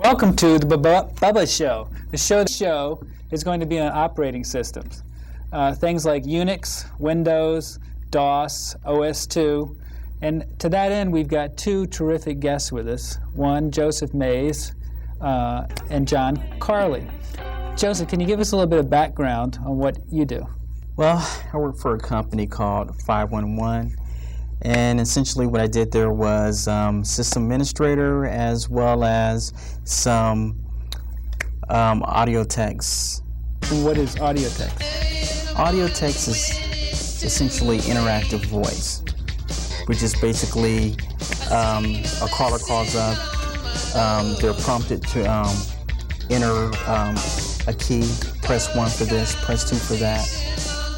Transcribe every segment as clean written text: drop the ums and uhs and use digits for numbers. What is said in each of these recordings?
Welcome to the Bubba Show. The show is going to be on operating systems. Things like Unix, Windows, DOS, OS2. And to that end, we've got two terrific guests with us. One, Joseph Mays, and John Carley. Joseph, can you give us a little bit of background on what you do? Well, I work for a company called 511. And essentially what I did there was system administrator as well as some audio text. What is audio text? Audio text is essentially interactive voice, which is basically a caller calls up, they're prompted to enter a key, press 1 for this, press 2 for that.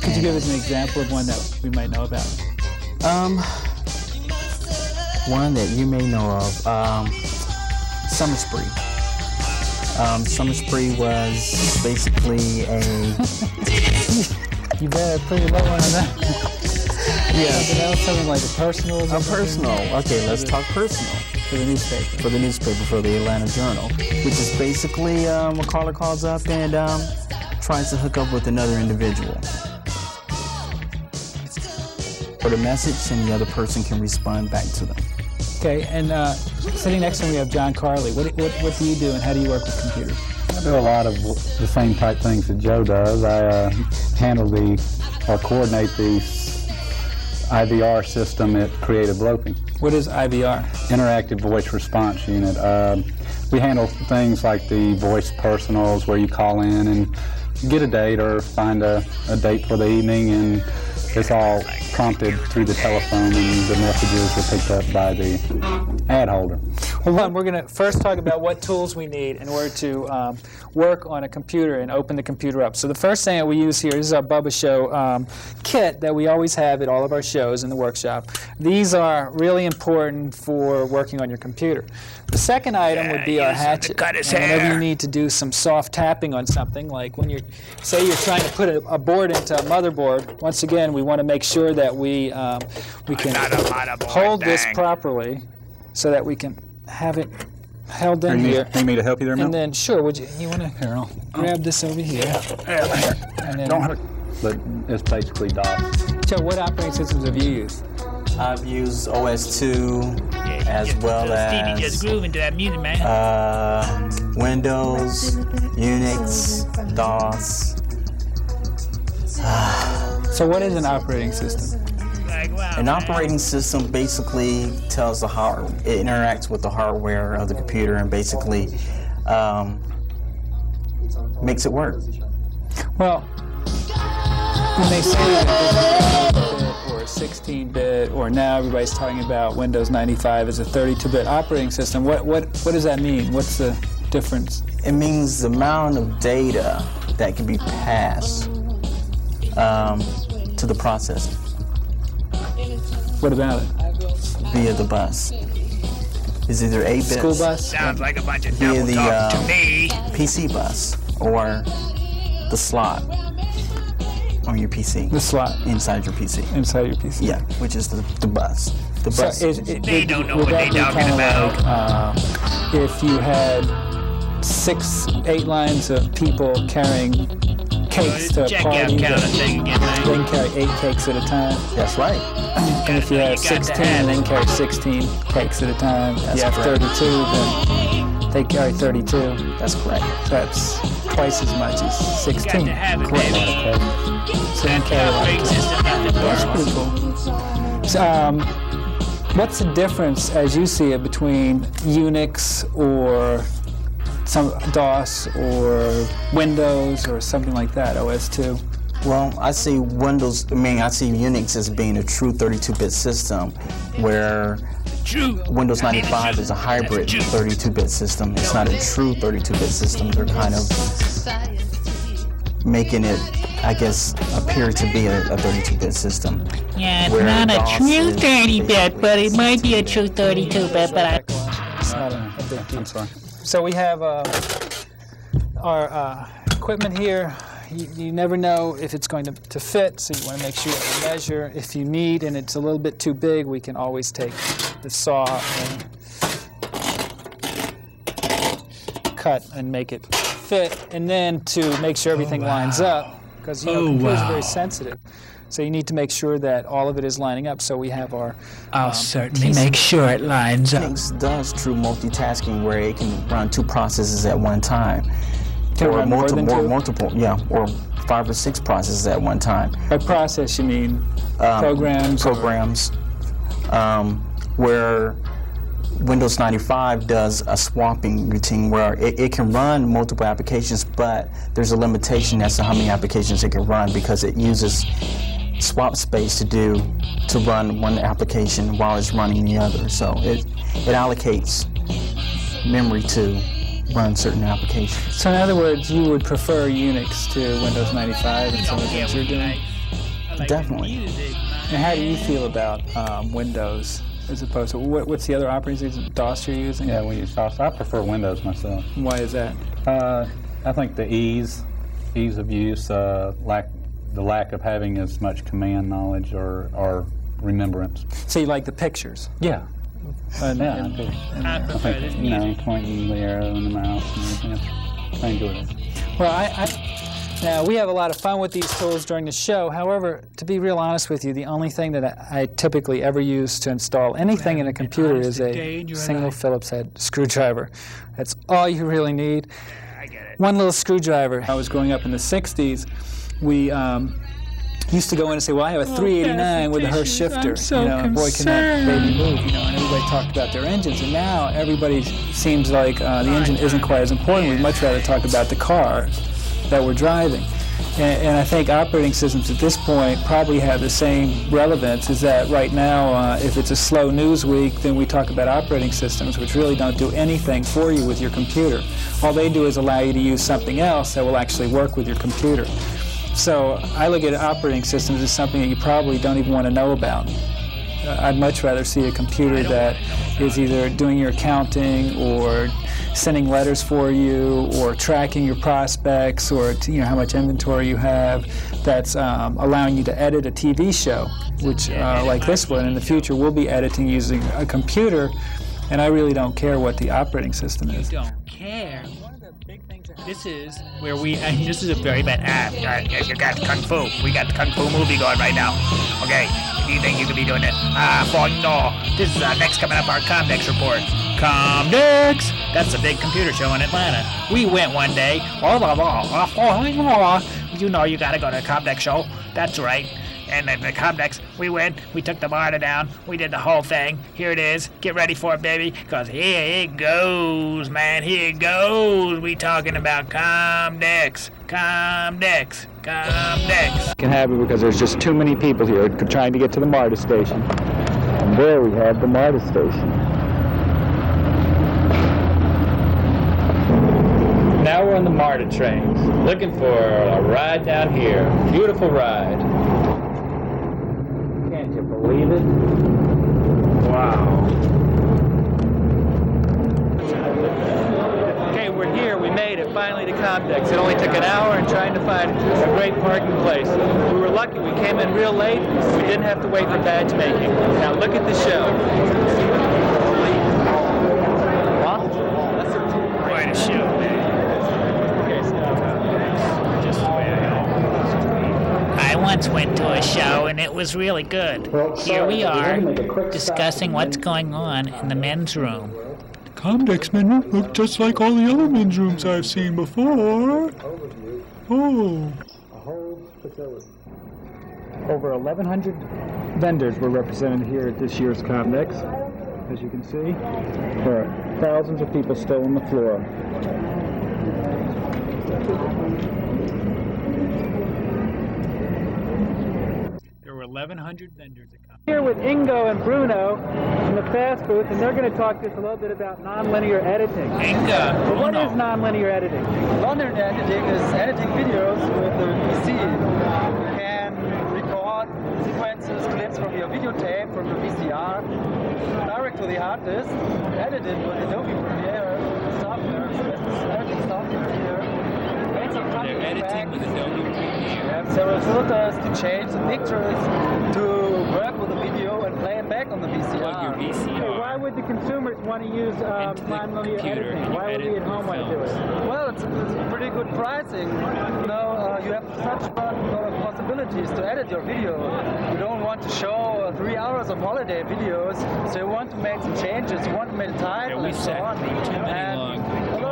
Could you give us an example of one that we might know about? One that you may know of, Summer Spree. Summer Spree was basically a... You better put your low one on that. Yeah. Something else, something like a personal? A personal. Okay, let's talk personal. For the newspaper. For the newspaper, for the Atlanta Journal, which is basically a caller calls up and tries to hook up with another individual. For the message, and the other person can respond back to them. Okay, and sitting next to me we have John Carley. What do you do, and how do you work with computers? I do a lot of the same type things that Joe does. I handle or coordinate the IVR system at Creative Loping. What is IVR? Interactive Voice Response Unit. We handle things like the voice personals where you call in and get a date or find a date for the evening, and it's all prompted through the telephone, and the messages are picked up by the ad holder. Well, we're going to first talk about what tools we need in order to work on a computer and open the computer up. So the first thing that we use here is our Bubba Show kit that we always have at all of our shows in the workshop. These are really important for working on your computer. The second item would be our hatchet. And whenever you need to do some soft tapping on something, like when you're trying to put a board into a motherboard, once again, we want to make sure that we can hold this properly so that we can have it held in here. Need me to help you there, Mel? And then, sure, would you want to grab this over here? And then, Don't have it. But it's basically DOS. Joe, what operating systems have you used? I've used OS2 as well as just grooving to that music, man. Windows, Unix, DOS. So what is an operating system? An operating system basically tells the hardware, it interacts with the hardware of the computer and basically makes it work. Well, when they say that this is 8-bit or 16-bit, or now everybody's talking about Windows 95 as a 32-bit operating system, what does that mean? What's the difference? It means the amount of data that can be passed to the processor. What about it? Via the bus. It's either 8 bits. School bus? Sounds like a bunch of Via double the talk to me. PC bus or the slot on your PC. The slot Inside your PC. inside your PC. Yeah, which is the bus. The So bus. They don't know would what that they be talking kinda about. Like, if you had 8 lines of people carrying cakes to a Check party, out counting thing again, they man. can carry 8 cakes at a time. That's right. And if you have You got to 16, have they it. can carry 16 cakes at a time. If That's you have correct. 32, then they carry 32. That's correct. That's twice as much as Got 16. to have it, Correct. baby. So you That's the carry a lot of operating cakes. system at the That's door. pretty cool. So, what's the difference, as you see it, between Unix or some DOS or Windows or something like that, OS2? Well, I see Unix as being a true 32-bit system, where True. Windows 95 is a hybrid 32-bit system. It's not a true 32-bit system. They're kind of making it, I guess, appear to be a 32-bit system. Yeah, it's Where not a DOS true is- 30-bit, but it might be a true 32-bit, but It's not a big deal. I'm sorry. So we have our equipment here. You never know if it's going to fit, so you want to make sure you measure. If you need and it's a little bit too big, we can always take the saw and cut and make it fit, and then to make sure everything lines up, because computers are very sensitive. So you need to make sure that all of it is lining up. So we have our. I'll certainly make sure it lines up. Comdex does true multitasking where it can run 2 processes at one time. Can or run more than 2? multiple, yeah, or 5 or 6 processes at one time. By process, you mean programs? Programs, where Windows 95 does a swapping routine where it can run multiple applications, but there's a limitation as to how many applications it can run because it uses swap space to run one application while it's running the other. So it allocates memory to run certain applications. So in other words, you would prefer Unix to Windows 95 and some of the things you're doing? Definitely. And how do you feel about Windows as opposed to, what's the other operating system? DOS you're using? Yeah, we use DOS. I prefer Windows myself. Why is that? I think the ease of use, the lack of having as much command knowledge or remembrance. So you like the pictures? Yeah. I do. I think, pointing the arrow and the mouse and everything. I enjoy it. Well, now we have a lot of fun with these tools during the show. However, to be real honest with you, the only thing that I typically ever use to install anything in a computer is a single Phillips head screwdriver. That's all you really need. I get it. One little screwdriver. I was growing up in the 60s. We used to go in and say, well, I have a 389 with a Hurst shifter. Boy, can that baby move, and everybody talked about their engines. And now everybody seems like the engine isn't quite as important. We'd much rather talk about the car that we're driving. And I think operating systems at this point probably have the same relevance, is that right now, if it's a slow news week, then we talk about operating systems, which really don't do anything for you with your computer. All they do is allow you to use something else that will actually work with your computer. So I look at operating systems as something that you probably don't even want to know about. I'd much rather see a computer that is either doing your accounting or sending letters for you or tracking your prospects or how much inventory you have, that's allowing you to edit a TV show, which like this one in the future we'll be editing using a computer, and I really don't care what the operating system is. You don't care. This is where this is a very bad you got Kung Fu. We got the Kung Fu movie going right now. Okay, do you think you could be doing it? No. This is next coming up, our Comdex report. Comdex! That's a big computer show in Atlanta. We went one day. You know you gotta go to the Comdex show. That's right. And at the Comdex, we went, we took the monitor down, we did the whole thing. Here it is. Get ready for it, baby, because here it goes, man. Here it goes. We talking about Comdex. Comdex. Comdex. Can have it because there's just too many people here trying to get to the MARTA station. And there we have the MARTA station. Now we're on the MARTA trains, looking for a ride down here. Beautiful ride. Can't you believe it? Wow. Okay, we're here. We made it finally to Comdex. It only took an hour and trying to find a great parking place. We were lucky. We came in real late. We didn't have to wait for badge making. Now look at the show. Quite a show, man. I once went to a show and it was really good. Here we are, discussing what's going on in the men's room. The Comdex men room look just like all the other men's rooms I've seen before. Oh. Over 1,100 vendors were represented here at this year's Comdex. As you can see, there are thousands of people still on the floor. There were 1,100 vendors at Comdex. Here with Ingo and Bruno in the fast booth, and they're going to talk to us a little bit about nonlinear editing. Inga, What is nonlinear editing? Nonlinear editing is editing videos with the PC. You can record sequences, clips from your videotape, from your VCR, direct to the hard disk, edit it with Adobe Premiere software, editing software here. Make some funny They're editing with Adobe Premiere. You have several filters to change the pictures, to work with the video and play it back on the VCR. Plug your VCR. Why would the consumers want to to use into the non-linear computer editing? and you Why would edit we at home want to do films. it? Well, it's pretty good pricing. You know, you have such a lot of possibilities to edit your video. You don't want to show 3 hours of holiday videos, so you want to make some changes. You want to make a title we and so sat on. through too many And long a lot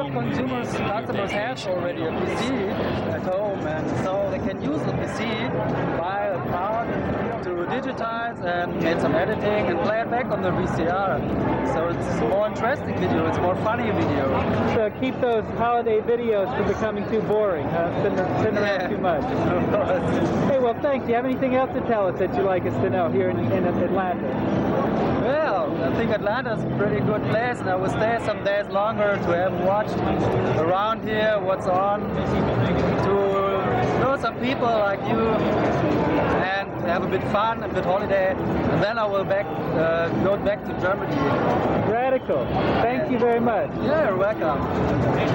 of home consumers, movies on your customers have vacation. already a PC at home, and so they can use the PC, buy a card to digitize and make some editing and play it back on the VCR. So it's a more interesting video, it's a more funny video. So keep those holiday videos from becoming too boring, sitting around too much. Of course. Hey, well, thanks. Do you have anything else to tell us that you'd like us to know here in Atlanta? Well, I think Atlanta's a pretty good place, and I will stay some days longer to have watched around here, what's on, to know some people like you, and have a bit fun, a bit holiday, and then I will go back to Germany. Radical. Thank you very much. Yeah, you're welcome.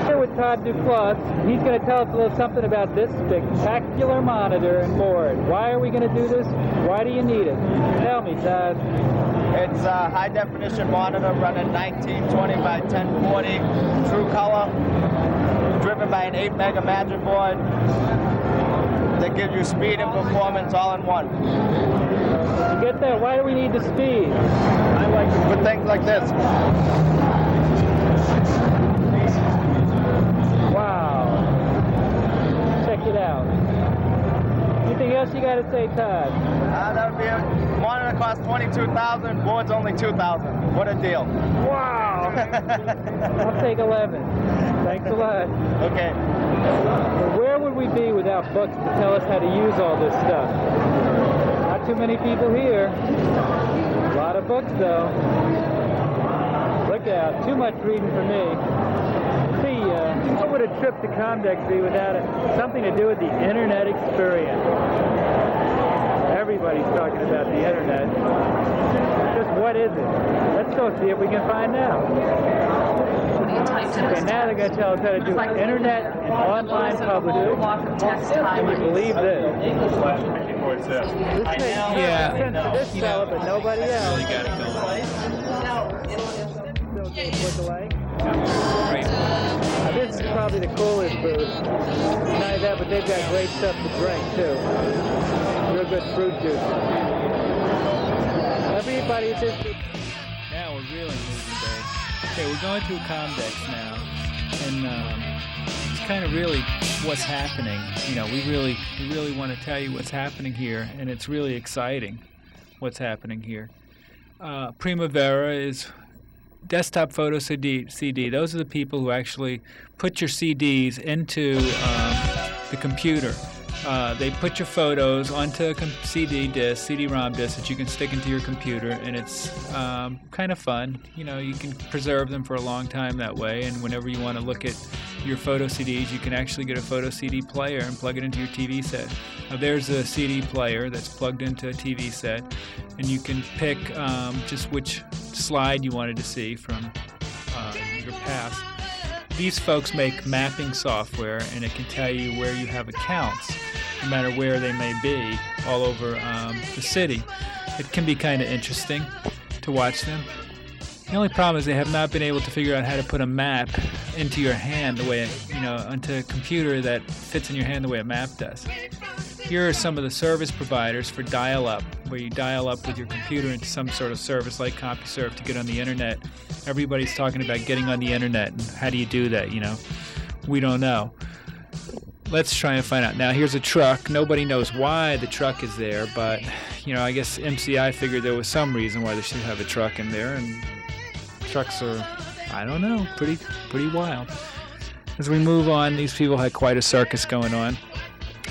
Here with Todd Duclos. He's going to tell us a little something about this spectacular monitor and board. Why are we going to do this? Why do you need it? Tell me, Todd. It's a high definition monitor running 1920 by 1040 true color, driven by an 8 mega magic board that gives you speed and performance all in one. You get that? Why do we need the speed? I like to put things like this. Wow. Check it out. Anything else you got to say, Todd? That would be a monitor costs $22,000, board's only $2,000. What a deal. Wow. I'll take 11. Thanks a lot. Okay. Where would we be without books to tell us how to use all this stuff? Not too many people here. A lot of books, though. Look out. Too much reading for me. See, what would a trip to Comdex be without something to do with the internet experience? Everybody's talking about the internet. Just what is it? Let's go see if we can find out. Okay, now they're going to tell us how to do internet and online publishing. Can you believe this? This makes sense to this fella, but nobody else. Really got it going. Great. This is probably the coolest booth. Not only that, but they've got great stuff to drink too. Real good fruit juice. Everybody just. Now we're really moving, babe. Okay, we're going through Comdex now, and it's kind of really what's happening. You know, we really want to tell you what's happening here, and it's really exciting what's happening here. Primavera is desktop photo CD. Those are the people who actually put your CDs into the computer. They put your photos onto a CD-ROM disc that you can stick into your computer, and it's kind of fun. You know, you can preserve them for a long time that way, and whenever you want to look at your photo CDs, you can actually get a photo CD player and plug it into your TV set. Now, there's a CD player that's plugged into a TV set, and you can pick just which slide you wanted to see from your past. These folks make mapping software, and it can tell you where you have accounts, no matter where they may be, all over the city. It can be kind of interesting to watch them. The only problem is they have not been able to figure out how to put a map into your hand the way, onto a computer that fits in your hand the way a map does. Here are some of the service providers for dial-up, where you dial up with your computer into some sort of service like CompuServe to get on the internet. Everybody's talking about getting on the internet, and how do you do that, We don't know. Let's try and find out. Now, here's a truck. Nobody knows why the truck is there, but, I guess MCI figured there was some reason why they should have a truck in there, and trucks are, I don't know, pretty wild. As we move on, these people had quite a circus going on.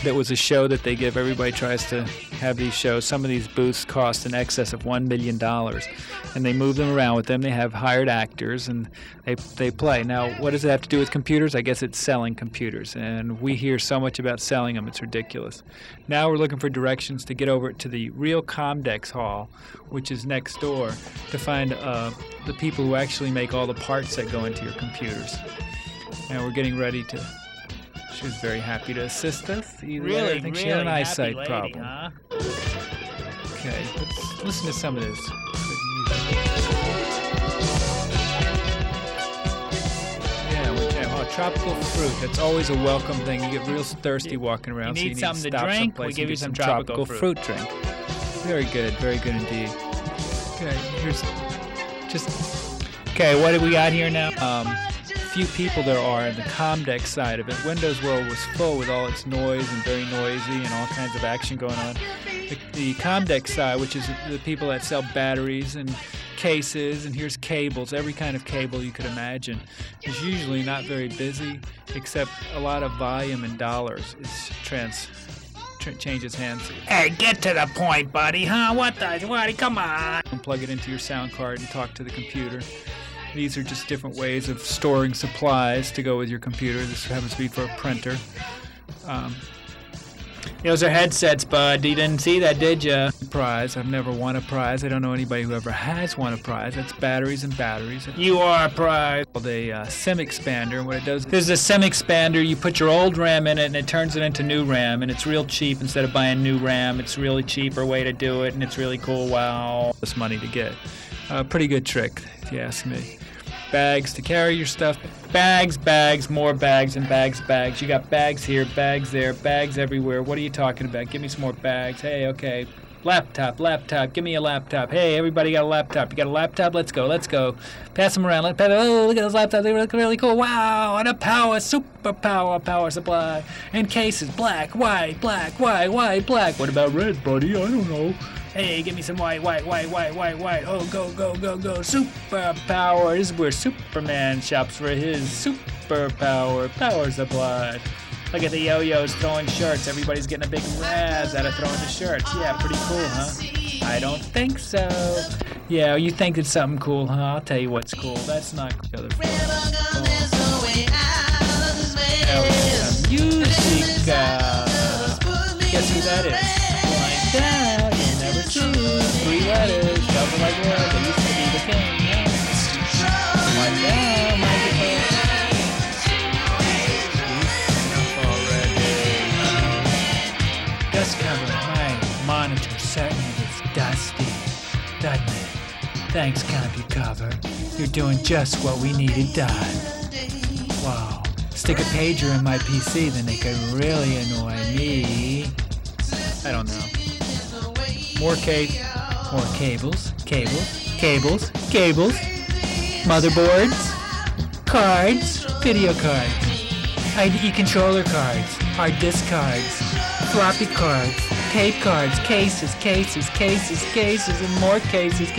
That was a show that they give. Everybody tries to have these shows. Some of these booths cost in excess of $1 million, and they move them around with them. They have hired actors, and they play. Now, what does it have to do with computers? I guess it's selling computers, and we hear so much about selling them, it's ridiculous. Now we're looking for directions to get over to the real Comdex hall, which is next door, to find the people who actually make all the parts that go into your computers. Now we're getting ready to... She was very happy to assist us. I think she had an eyesight problem. Huh? Okay, let's listen to some of this good music. Tropical fruit. That's always a welcome thing. You get real thirsty walking around. You so need something to stop drink? someplace We give and you get some tropical fruit drink. Very good indeed. Okay, here's just Okay, what do we got here now? few people there are in the Comdex side of it. Windows World was full with all its noise and very noisy and all kinds of action going on. The Comdex side, which is the people that sell batteries and cases, and here's cables, every kind of cable you could imagine, is usually not very busy, except a lot of volume and dollars is changes hands. Hey, get to the point, buddy, huh? What? Come on. And plug it into your sound card and talk to the computer. These are just different ways of storing supplies to go with your computer. This happens to be for a printer. Those are headsets, bud. You didn't see that, did you? Prize. I've never won a prize. I don't know anybody who ever has won a prize. That's batteries and batteries. You are a prize. Called a SIM expander. What it does, there's a SIM expander. You put your old RAM in it, and it turns it into new RAM, and it's real cheap. Instead of buying new RAM, it's a really cheaper way to do it, and it's really cool. Wow, this money to get. Pretty good trick, if you ask me. Bags to carry your stuff. Bags, more bags, and bags. You got bags here, bags there, bags everywhere. What are you talking about? Give me some more bags. Hey, okay. Laptop. Give me a laptop. Hey, everybody got a laptop. You got a laptop? Let's go. Pass them around. Oh, look at those laptops. They look really cool. Wow, and a super power supply. And cases, black. What about red, buddy? I don't know. Hey, give me some white. Oh, go. Superpower. This is where Superman shops for his superpower power supply. Look at the yo-yos throwing shirts. Everybody's getting a big razz out of throwing the shirts. Yeah, pretty cool, huh? I don't think so. Yeah, you think it's something cool, huh? I'll tell you what's cool. That's not cool. Music. Guess who that is? Find out. You'll never see. 3 letters. Double like words. They used to be the king. Find out. Dust cover. My monitor certainly gets dusty, doesn't it? Thanks, CompuCover. You're doing just what we needed done. Wow. Stick a pager in my PC, then they could really annoy me. I don't know. More cables, motherboards, cards, video cards, ID controller cards, hard disk cards, floppy cards, tape cards, cases, and more cases.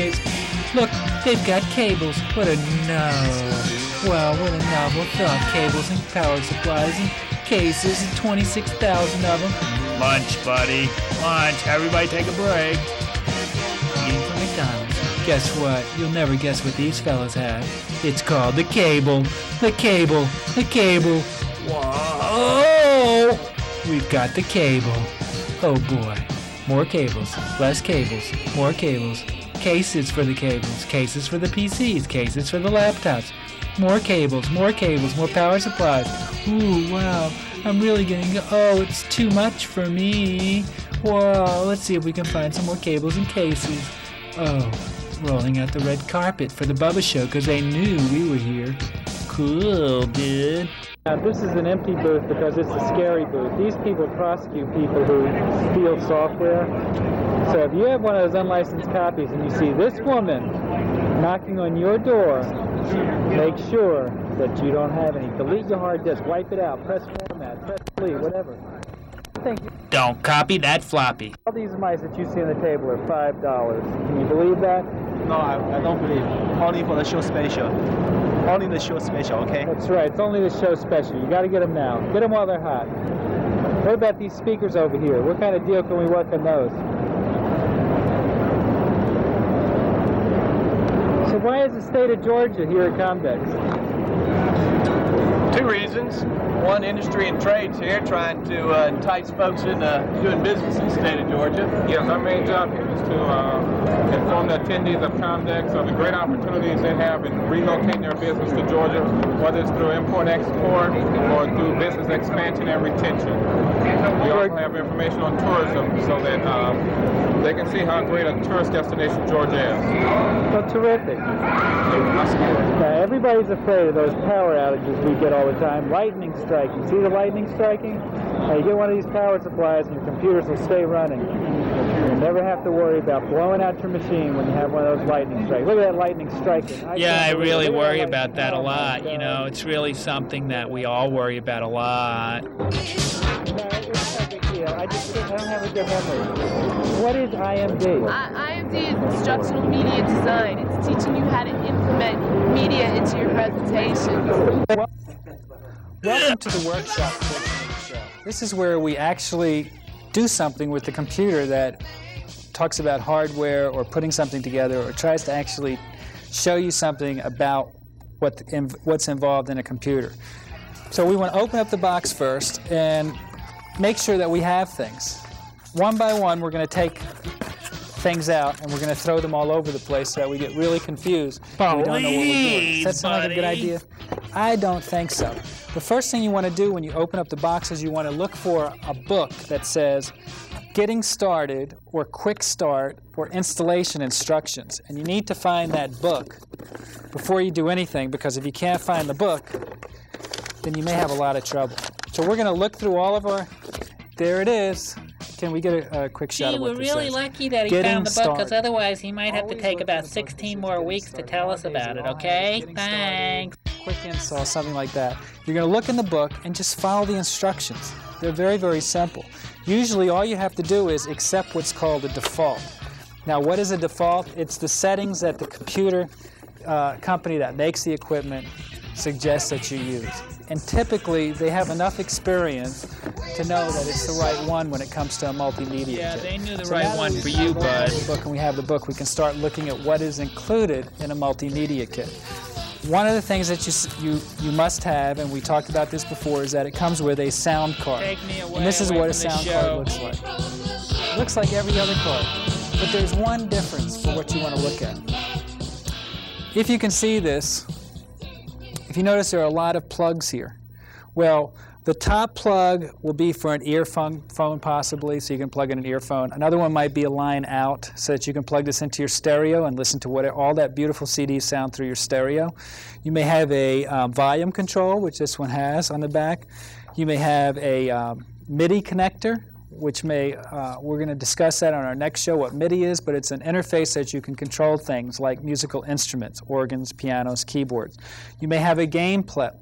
Look, they've got cables. What a novel thought. Cables and power supplies and cases, and 26,000 of them. Lunch, buddy. Lunch. Everybody take a break. Eating from McDonald's. Guess what? You'll never guess what these fellas have. It's called the cable. The cable. Whoa! We've got the cable. Oh boy. More cables. Less cables. More cables. Cases for the cables. Cases for the PCs. Cases for the laptops. More cables. More power supplies. Ooh, wow. I'm really getting... Oh, it's too much for me. Whoa, let's see if we can find some more cables and cases. Oh, rolling out the red carpet for the Bubba show because they knew we were here. Cool, dude. This is an empty booth because it's a scary booth. These people prosecute people who steal software. So if you have one of those unlicensed copies and you see this woman knocking on your door, make sure that you don't have any. Delete your hard disk, wipe it out, press format, press delete, whatever. Thank you. Don't copy that floppy. All these mice that you see on the table are $5. Can you believe that? No, I don't believe. Only for the show special. Only the show special, okay? That's right. It's only the show special. You got to get them now. Get them while they're hot. What about these speakers over here? What kind of deal can we work on those? So why is the state of Georgia here at Comdex? 2 reasons. one industry and trades here, trying to entice folks into doing business in the state of Georgia. Yes, our main job here is to inform the attendees of Comdex of the great opportunities they have in relocating their business to Georgia, whether it's through import-export or through business expansion and retention. We also have information on tourism so that they can see how great a tourist destination Georgia is. So terrific. Now, everybody's afraid of those power outages we get all the time. Lightning striking. See the lightning striking? Now, you get one of these power supplies and your computers will stay running. You'll never have to worry about blowing out your machine when you have one of those lightning strikes. Look at that lightning striking. Yeah, I really worry about that a lot. You know, it's really something that we all worry about a lot. No, it's no big deal. I don't have a good memory. What is IMD? IMD is Instructional Media Design. It's teaching you how to implement media into your presentations. Welcome to the workshop portion of the show. This is where we actually do something with the computer that talks about hardware or putting something together or tries to actually show you something about what's involved in a computer. So we want to open up the box first and make sure that we have things. One by one, we're going to take things out and we're going to throw them all over the place so that we get really confused and we don't know what we're doing. Does that sound like a good idea? I don't think so. The first thing you want to do when you open up the box is you want to look for a book that says Getting Started or Quick Start or Installation Instructions. And you need to find that book before you do anything, because if you can't find the book, then you may have a lot of trouble. So we're going to look through all of our... There it is. Can we get a quick shot of what this we're really says? lucky that he found the book, because otherwise he might have to take about 16 more weeks to tell us about it, okay? Thanks. Quick install, something like that. You're going to look in the book and just follow the instructions. They're very, very simple. Usually all you have to do is accept what's called a default. Now, what is a default? It's the settings that the computer company that makes the equipment suggests that you use. And typically, they have enough experience to know that it's the right one when it comes to a multimedia Yeah, kit. they knew the right one for you, bud. And we have the book, we can start looking at what is included in a multimedia kit. One of the things that you must have, and we talked about this before, is that it comes with a sound card. Take me away, and this is what a from the sound show. card looks like. It looks like every other card, but there's one difference for what you want to look at. If you can see this, if you notice there are a lot of plugs here. Well, the top plug will be for an earphone possibly, so you can plug in an earphone. Another one might be a line out, so that you can plug this into your stereo and listen to all that beautiful CD sound through your stereo. You may have a volume control, which this one has on the back. You may have a MIDI connector, which we're going to discuss that on our next show, what MIDI is, but it's an interface that you can control things like musical instruments, organs, pianos, keyboards. You may have a game plug.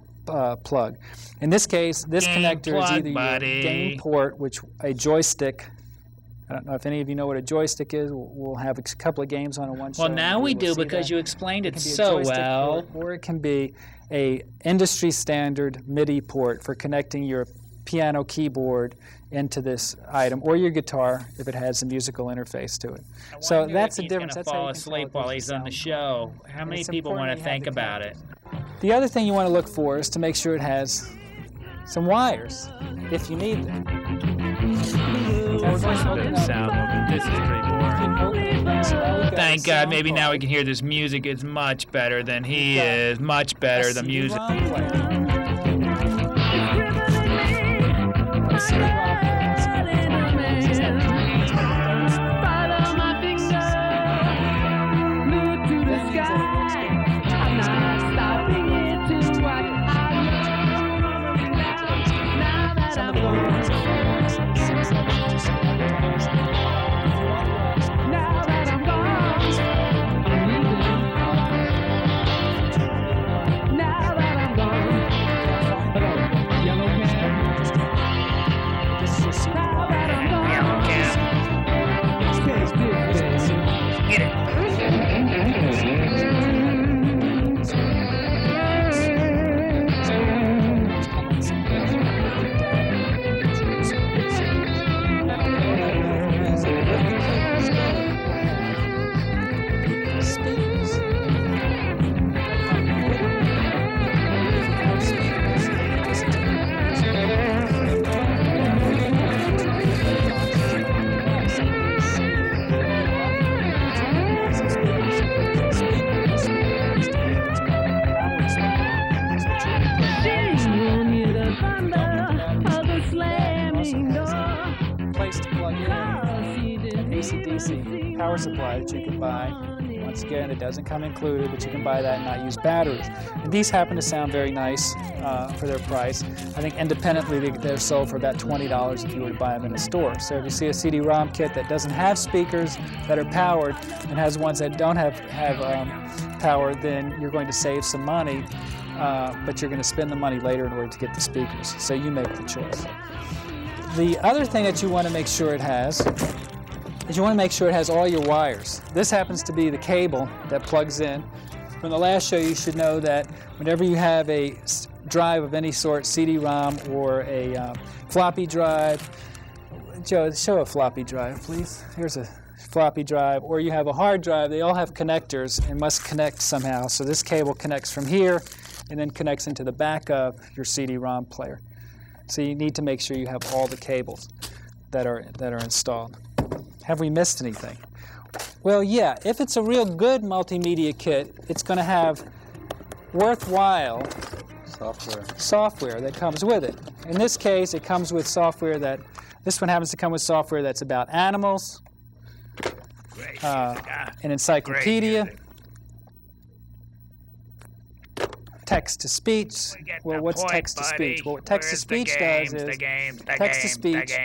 In this case, this connector is either your game port, which a joystick. I don't know if any of you know what a joystick is. We'll have a couple of games on in one show. Well, now we do, because you explained it so well. Port, or it can be a industry standard MIDI port for connecting your piano keyboard into this item, or your guitar if it has a musical interface to it. So that's the difference. That's how you can fall asleep while he's on the show. How many people want to think about it? The other thing you want to look for is to make sure it has some wires, if you need them. Listen to the sound of it. This is pretty boring. Thank God, maybe now we can hear this music. It's much better than he is. Much better, the music. AC/DC power supply that you can buy. Once again, it doesn't come included, but you can buy that and not use batteries. And these happen to sound very nice for their price. I think independently they're sold for about $20 if you were to buy them in a store. So if you see a CD-ROM kit that doesn't have speakers that are powered and has ones that don't have power, then you're going to save some money, but you're going to spend the money later in order to get the speakers. So you make the choice. The other thing that you want to make sure it has is you want to make sure it has all your wires. This happens to be the cable that plugs in. From the last show, you should know that whenever you have a drive of any sort, CD-ROM or a floppy drive, Joe, show a floppy drive, please. Here's a floppy drive, or you have a hard drive, they all have connectors and must connect somehow. So this cable connects from here and then connects into the back of your CD-ROM player. So you need to make sure you have all the cables that are installed. Have we missed anything? Well, yeah, if it's a real good multimedia kit, it's going to have worthwhile software that comes with it. In this case, it comes with software this one happens to come with software that's about animals, an encyclopedia, text-to-speech. Well, what's text-to-speech? Well, what text-to-speach does is text-to-speech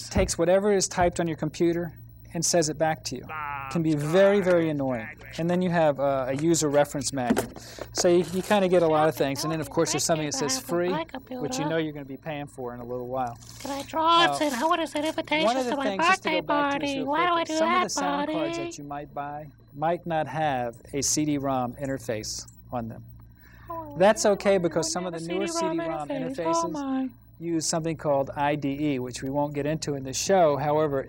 takes whatever is typed on your computer and says it back to you. It can be very, very annoying. And then you have a user reference manual. So you kind of get a lot of things. And then, of course, there's something that says free, which you know you're going to be paying for in a little while. Can I draw it? I want to send invitations to my birthday party. Why do I do some that, of the sound cards that you might buy might not have a CD-ROM interface on them. That's okay because some of the newer CD-ROM interfaces use something called IDE, which we won't get into in this show. However,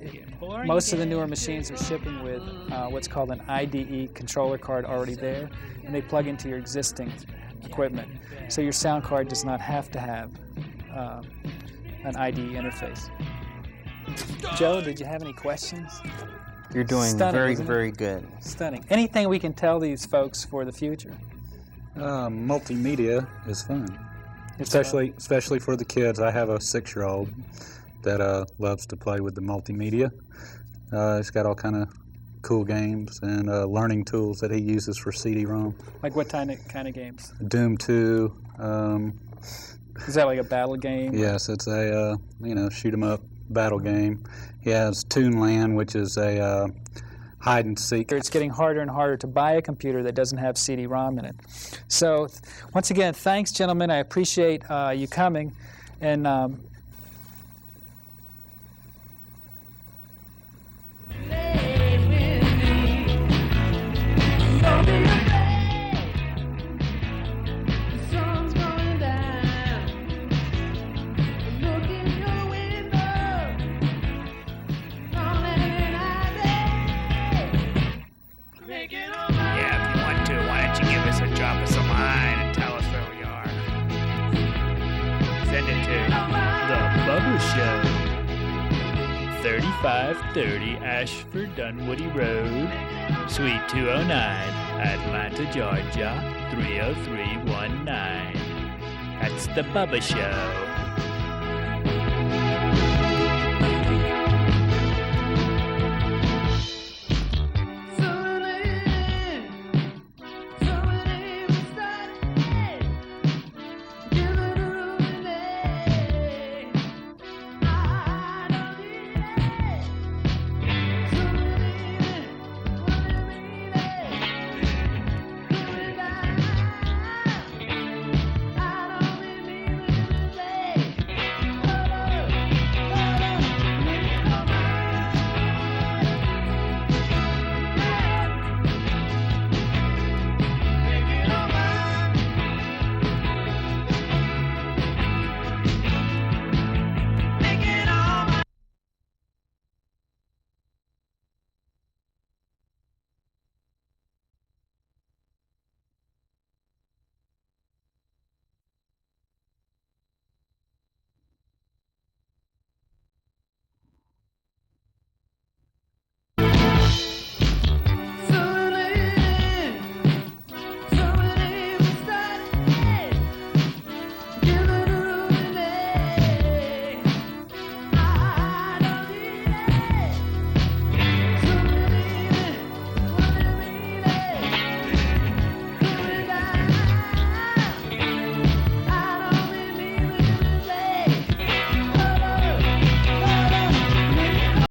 most of the newer machines are shipping with what's called an IDE controller card already there, and they plug into your existing equipment. So your sound card does not have to have an IDE interface. Joe, did you have any questions? You're doing very, very good. Stunning. Anything we can tell these folks for the future? Multimedia is fun. Especially for the kids. I have a 6-year-old that loves to play with the multimedia. It's got all kind of cool games and learning tools that he uses for CD-ROM. Like what kind of games? Doom 2. Is that like a battle game? Yes, it's a shoot 'em up battle game. He has Toonland, which is a hide and seek. It's getting harder and harder to buy a computer that doesn't have CD-ROM in it. So once again, thanks, gentlemen. I appreciate you coming. And Bubba Show, 3530 Ashford Dunwoody Road, Suite 209, Atlanta, Georgia, 30319. That's the Bubba Show.